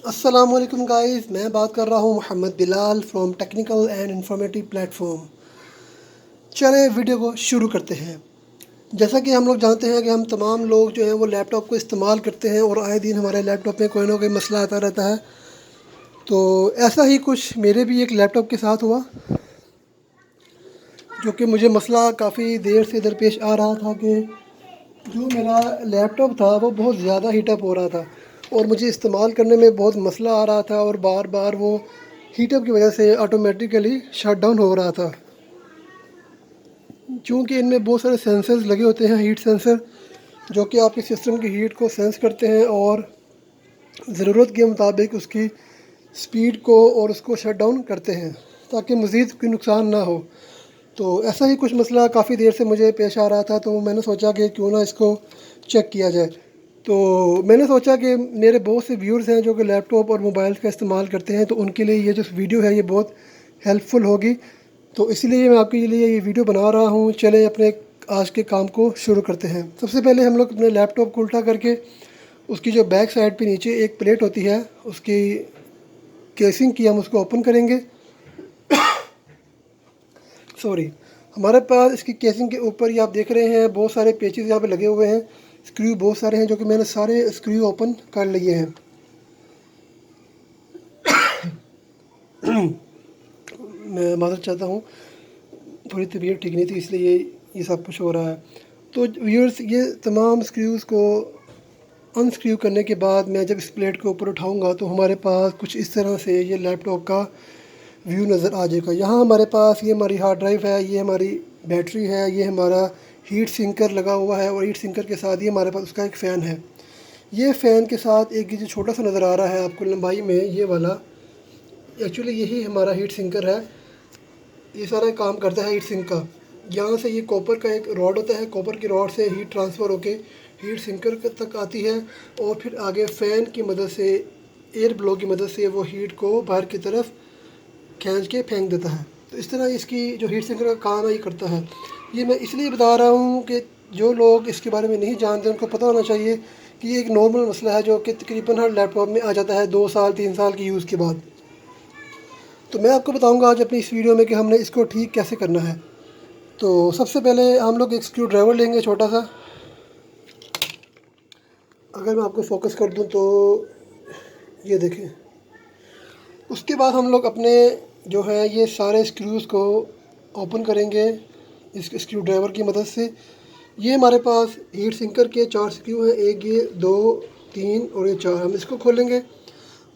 अस्सलामुअलैकुम गाइस, मैं बात कर रहा हूँ Mohammad Bilal from technical and informative platform. चले वीडियो को शुरू करते हैं। जैसा कि हम लोग जानते हैं कि हम तमाम लोग जो हैं वो लैपटॉप को इस्तेमाल करते हैं और आए दिन हमारे लैपटॉप में कोई ना कोई मसला आता रहता है। तो ऐसा ही कुछ मेरे भी एक लैपटॉप के साथ हुआ, जो कि मुझे मसला काफ़ी देर से दरपेश आ रहा था कि जो मेरा लैपटॉप था वो बहुत ज़्यादा हीटअप हो रहा था और मुझे इस्तेमाल करने में बहुत मसला आ रहा था और बार बार वो हीटअप की वजह से ऑटोमेटिकली शट डाउन हो रहा था। क्योंकि इनमें बहुत सारे सेंसर्स लगे होते हैं, हीट सेंसर, जो कि आपके सिस्टम की हीट को सेंस करते हैं और ज़रूरत के मुताबिक उसकी स्पीड को और उसको शट डाउन करते हैं ताकि मज़ीद कोई नुकसान ना हो। तो ऐसा ही कुछ मसला काफ़ी देर से मुझे पेश आ रहा था, तो मैंने सोचा कि क्यों ना इसको चेक किया जाए। तो मैंने सोचा कि मेरे बहुत से व्यूअर्स हैं जो कि लैपटॉप और मोबाइल का इस्तेमाल करते हैं, तो उनके लिए ये जो वीडियो है ये बहुत हेल्पफुल होगी। तो इसलिए मैं आपके लिए ये वीडियो बना रहा हूँ। चले अपने आज के काम को शुरू करते हैं। सबसे पहले हम लोग अपने लैपटॉप को उल्टा करके उसकी जो बैक साइड पे नीचे एक प्लेट होती है, उसकी केसिंग की हम उसको ओपन करेंगे। सॉरी, हमारे पास इसकी केसिंग के ऊपर ही आप देख रहे हैं बहुत सारे पेचेस यहाँ पे लगे हुए हैं। स्क्रू बहुत सारे हैं जो कि मैंने सारे स्क्रू ओपन कर लिए हैं। मैं माफ़ी चाहता हूँ, थोड़ी तबीयत ठीक नहीं थी इसलिए ये सब कुछ हो रहा है। तो व्यूअर्स, ये तमाम स्क्रूज़ को अनस्क्रू करने के बाद मैं जब इस प्लेट के ऊपर उठाऊंगा तो हमारे पास कुछ इस तरह से ये लैपटॉप का व्यू नज़र आ जाएगा। यहाँ हमारे पास ये हमारी हार्ड ड्राइव है, ये हमारी बैटरी है, ये हमारा हीट सिंकर लगा हुआ है और हीट सिंकर के साथ ही हमारे पास उसका एक फ़ैन है। ये फ़ैन के साथ एक ये जो छोटा सा नज़र आ रहा है आपको लंबाई में, ये वाला एक्चुअली यही हमारा हीट सिंकर है। ये सारा काम करता है हीट सिंक का। यहाँ से ये कॉपर का एक रॉड होता है, कॉपर की रॉड से हीट ट्रांसफ़र होके हीट सिंकर तक आती है और फिर आगे फ़ैन की मदद से, एयर ब्लो की मदद से वो हीट को बाहर की तरफ खींच के फेंक देता है। तो इस तरह इसकी जो हीट सिंकर का काम है ये करता है। ये मैं इसलिए बता रहा हूँ कि जो लोग इसके बारे में नहीं जानते उनको पता होना चाहिए कि ये एक नॉर्मल मसला है जो कि तकरीबन हर लैपटॉप में आ जाता है 2 साल 3 साल की यूज़ के बाद। तो मैं आपको बताऊंगा आज अपनी इस वीडियो में कि हमने इसको ठीक कैसे करना है। तो सबसे पहले हम लोग एक स्क्रू ड्राइवर लेंगे छोटा सा। अगर मैं आपको फोकस कर दूं तो ये देखें। उसके बाद हम लोग अपने जो है ये सारे स्क्रूज़ को ओपन करेंगे इस स्क्रू ड्राइवर की मदद से। ये हमारे पास हीट सिंकर के 4 स्क्रू हैं, एक ये, दो, तीन और ये चार। हम इसको खोलेंगे।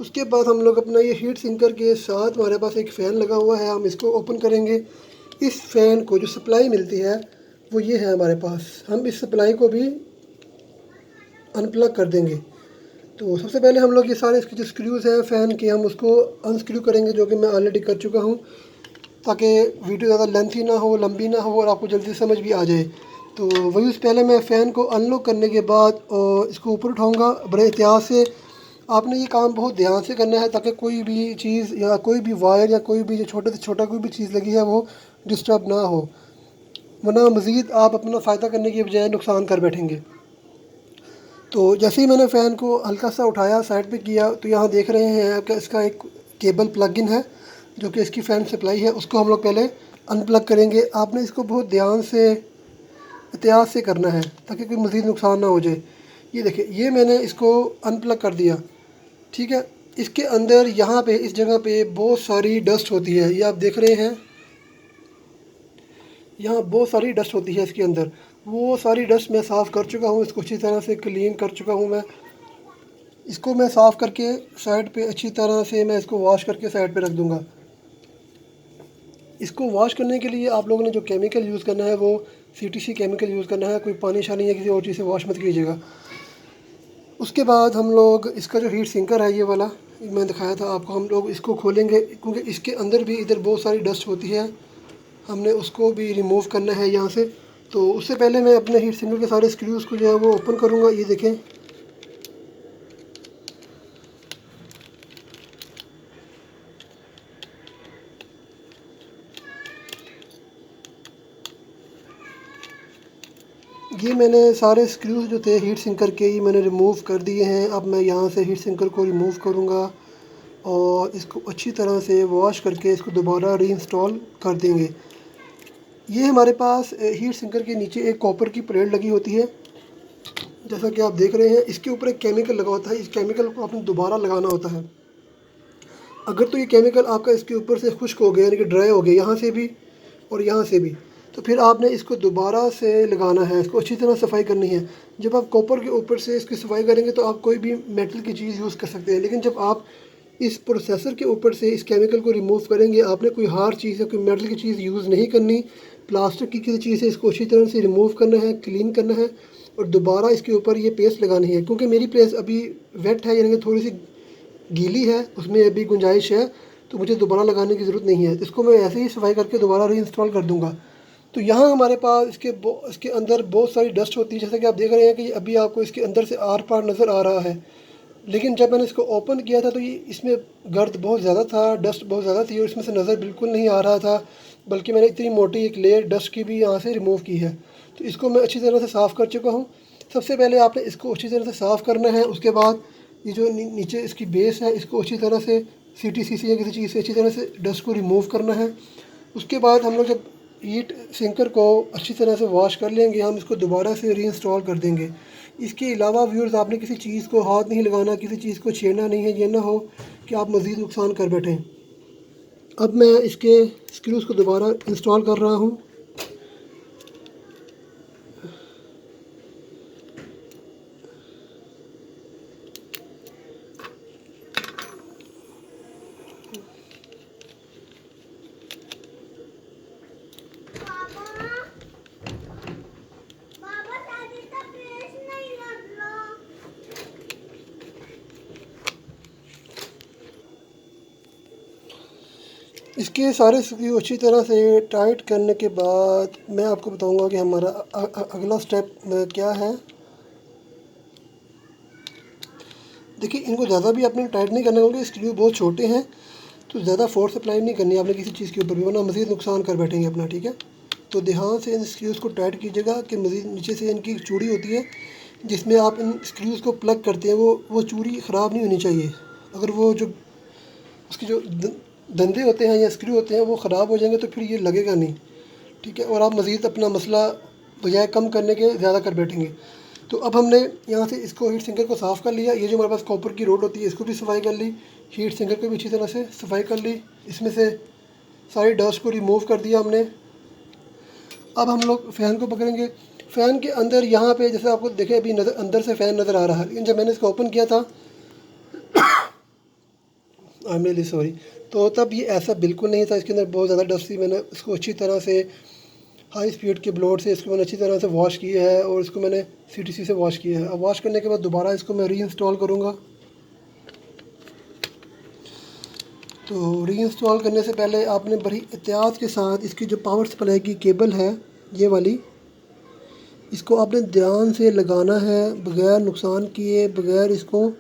उसके बाद हम लोग अपना ये हीट सिंकर के साथ हमारे पास एक फ़ैन लगा हुआ है, हम इसको ओपन करेंगे। इस फ़ैन को जो सप्लाई मिलती है वो ये है हमारे पास। हम इस सप्लाई को भी अनप्लग कर देंगे। तो सबसे पहले हम लोग ये सारे इसके जो स्क्रूज़ हैं फ़ैन के, हम उसको अनस्क्रू करेंगे, जो कि मैं ऑलरेडी कर चुका हूँ, ताकि वीडियो ज़्यादा लेंथी ना हो, लंबी ना हो और आपको जल्दी समझ भी आ जाए। तो वही उस पहले मैं फ़ैन को अनलॉक करने के बाद और इसको ऊपर उठाऊँगा बड़े एहतियात से। आपने ये काम बहुत ध्यान से करना है ताकि कोई भी चीज़ या कोई भी वायर या कोई भी जो छोटे से छोटा कोई भी चीज़ लगी है वो डिस्टर्ब ना हो, वरना मज़ीद आप अपना फ़ायदा करने की बजाय नुकसान कर बैठेंगे। तो जैसे ही मैंने फ़ैन को हल्का सा उठाया, साइड पे किया, तो यहाँ देख रहे हैं कि इसका एक केबल प्लग इन है जो कि इसकी फ़ैन सप्लाई है। उसको हम लोग पहले अनप्लग करेंगे। आपने इसको बहुत ध्यान से, एहतियात से करना है ताकि कोई मज़ीद नुकसान ना हो जाए। ये देखिए, ये मैंने इसको अनप्लग कर दिया। ठीक है। इसके अंदर यहाँ पे इस जगह पे बहुत सारी डस्ट होती है, ये आप देख रहे हैं। यहाँ बहुत सारी डस्ट होती है इसके अंदर। वो सारी डस्ट मैं साफ़ कर चुका हूँ, इसको अच्छी तरह से क्लीन कर चुका हूँ मैं। इसको मैं साफ़ करके साइड पे अच्छी तरह से मैं इसको वॉश करके साइड पे रख दूँगा। इसको वॉश करने के लिए आप लोगों ने जो केमिकल यूज़ करना है वो CTC केमिकल यूज़ करना है, कोई पानी शानी या किसी और चीज़ से वॉश मत कीजिएगा। उसके बाद हम लोग इसका जो हीट सिंकर है ये वाला मैं दिखाया था आपको, हम लोग इसको खोलेंगे क्योंकि इसके अंदर भी इधर बहुत सारी डस्ट होती है, हमने उसको भी रिमूव करना है यहाँ से। तो उससे पहले मैं अपने हीट सिंकर के सारे स्क्रूज़ को जो है वो ओपन करूँगा। ये देखें, ये मैंने सारे स्क्रूज जो थे हीट सिंकर के ये मैंने रिमूव कर दिए हैं। अब मैं यहाँ से हीट सिंकर को रिमूव करूँगा और इसको अच्छी तरह से वॉश करके इसको दोबारा रीइंस्टॉल कर देंगे। ये हमारे पास हीट सिंकर के नीचे एक कॉपर की प्लेट लगी होती है, जैसा कि आप देख रहे हैं। इसके ऊपर एक केमिकल लगा होता है, इस केमिकल को आपने दोबारा लगाना होता है। अगर तो ये केमिकल आपका इसके ऊपर से खुश्क हो गया यानी कि ड्राई हो गया यहाँ से भी और यहाँ से भी, तो फिर आपने इसको दोबारा से लगाना है, इसको अच्छी तरह सफाई करनी है। जब आप कॉपर के ऊपर से इसकी सफाई करेंगे तो आप कोई भी मेटल की चीज़ यूज़ कर सकते हैं, लेकिन जब आप इस प्रोसेसर के ऊपर से इस केमिकल को रिमूव करेंगे, आपने कोई हार्ड चीज़ या कोई मेटल की चीज़ यूज़ नहीं करनी, प्लास्टिक की किसी चीज़ से इसको अच्छी तरह से रिमूव करना है, क्लीन करना है और दोबारा इसके ऊपर ये पेस्ट लगानी है। क्योंकि मेरी पेस्ट अभी वेट है यानी कि थोड़ी सी गीली है, उसमें अभी गुंजाइश है, तो मुझे दोबारा लगाने की ज़रूरत नहीं है। इसको मैं ऐसे ही सफाई करके दोबारा रीइंस्टॉल कर दूँगा। तो यहाँ हमारे पास इसके अंदर बहुत सारी डस्ट होती है, जैसा कि आप देख रहे हैं कि अभी आपको इसके अंदर से आर पार नज़र आ रहा है। लेकिन जब मैंने इसको ओपन किया था तो ये इसमें गर्द बहुत ज़्यादा था, डस्ट बहुत ज़्यादा थी और इसमें से नज़र बिल्कुल नहीं आ रहा था, बल्कि मैंने इतनी मोटी एक लेयर डस्ट की भी यहाँ से रिमूव की है। तो इसको मैं अच्छी तरह से साफ़ कर चुका हूँ। सबसे पहले आपने इसको अच्छी तरह से साफ़ करना है। उसके बाद ये जो नीचे इसकी बेस है इसको अच्छी तरह से CTC से या किसी चीज़ से अच्छी तरह से डस्ट को रिमूव करना है। उसके बाद हम लोग जब हीट सिंकर को अच्छी तरह से वॉश कर लेंगे, हम इसको दोबारा से रीइंस्टॉल कर देंगे। इसके अलावा व्यूअर्स, आपने किसी चीज़ को हाथ नहीं लगाना, किसी चीज़ को छेड़ना नहीं है, ये ना हो कि आप मज़ीद नुकसान कर बैठें। अब मैं इसके स्क्रूज़ को दोबारा इंस्टॉल कर रहा हूँ। इसके सारे स्क्रू अच्छी तरह से टाइट करने के बाद मैं आपको बताऊंगा कि हमारा अगला स्टेप क्या है। देखिए, इनको ज़्यादा भी आपने टाइट नहीं करना क्योंकि स्क्रू बहुत छोटे हैं, तो ज़्यादा फोर्स अप्लाई नहीं करनी आपने किसी चीज़ के ऊपर भी, वरना मज़ीद नुकसान कर बैठेंगे अपना। ठीक है, तो ध्यान से इन स्क्रूज़ को टाइट कीजिएगा कि मज़ीद नीचे से इनकी चूड़ी होती है जिसमें आप इन स्क्रूज़ को प्लग करते हैं, वो चूड़ी ख़राब नहीं होनी चाहिए। अगर वो जो उसके जो धंधे होते हैं या स्क्रू होते हैं वो ख़राब हो जाएंगे तो फिर ये लगेगा नहीं। ठीक है, और आप मज़ीद अपना मसला बजाय कम करने के ज़्यादा कर बैठेंगे। तो अब हमने यहाँ से इसको हीट सिंकर को साफ़ कर लिया। ये जो हमारे पास कॉपर की रोड होती है इसको भी सफाई कर ली, हीट सिंकर को भी अच्छी तरह से सफाई कर ली, इसमें से सारी डस्ट को रिमूव कर दिया हमने। अब हम लोग फ़ैन को पकड़ेंगे। फ़ैन के अंदर यहाँ पे जैसे आपको देखें अभी अंदर से फ़ैन नज़र आ रहा है, लेकिन जब मैंने इसको ओपन किया था आई एम रियली सॉरी, तो तब ये ऐसा बिल्कुल नहीं था। इसके अंदर बहुत ज़्यादा डस्ट थी। मैंने इसको अच्छी तरह से हाई स्पीड के ब्लोड से इसको मैंने अच्छी तरह से वॉश किया है और इसको मैंने CTC से वॉश किया है। अब वॉश करने के बाद दोबारा इसको मैं रीइंस्टॉल करूँगा। तो रीइंस्टॉल करने से पहले आपने बड़ी एहतियात के साथ इसकी जो पावर सप्लाई की केबल है ये वाली, इसको आपने ध्यान से लगाना है बग़ैर नुकसान किए, बग़ैर इसको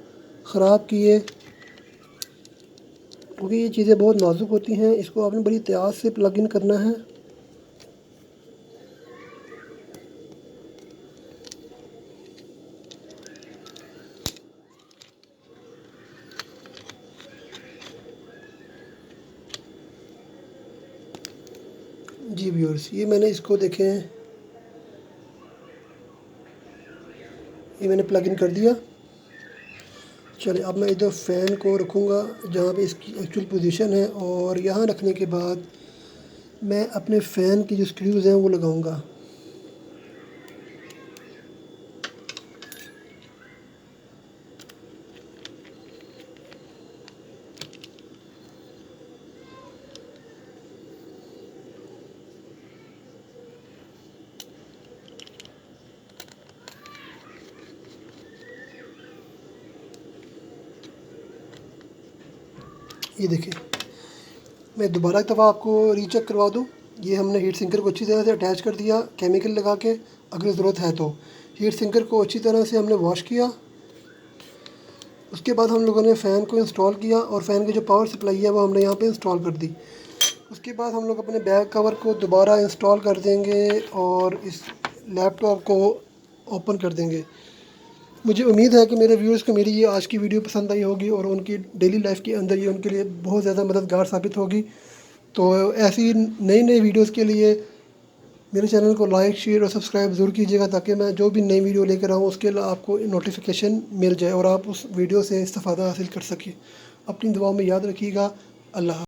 ख़राब किए, क्योंकि ये चीज़ें बहुत नाजुक होती हैं। इसको आपने बड़ी एहतियात से प्लग इन करना है। जी व्यूअर्स, ये मैंने इसको देखें, ये मैंने प्लग इन कर दिया। चलिए, अब मैं इधर फ़ैन को रखूँगा जहाँ पे इसकी एक्चुअल पोजीशन है, और यहाँ रखने के बाद मैं अपने फ़ैन की जो स्क्रूज़ हैं वो लगाऊँगा। ये देखिए, मैं दोबारा एक दफ़ा आपको रीचेक करवा दूँ। ये हमने हीट सिंकर को अच्छी तरह से अटैच कर दिया केमिकल लगा के। अगर ज़रूरत है तो हीट सिंकर को अच्छी तरह से हमने वॉश किया। उसके बाद हम लोगों ने फ़ैन को इंस्टॉल किया और फ़ैन की जो पावर सप्लाई है वो हमने यहाँ पे इंस्टॉल कर दी। उसके बाद हम लोग अपने बैक कवर को दोबारा इंस्टॉल कर देंगे और इस लैपटॉप को ओपन कर देंगे। मुझे उम्मीद है कि मेरे व्यूअर्स को मेरी ये आज की वीडियो पसंद आई होगी और उनकी डेली लाइफ के अंदर ये उनके लिए बहुत ज़्यादा मददगार साबित होगी। तो ऐसी नई नई वीडियोस के लिए मेरे चैनल को लाइक, शेयर और सब्सक्राइब ज़रूर कीजिएगा, ताकि मैं जो भी नई वीडियो लेकर आऊँ उसके लिए आपको नोटिफिकेशन मिल जाए और आप उस वीडियो से इस्तेफ़ादा हासिल कर सकें। अपनी दुआओं में याद रखिएगा। अल्लाह।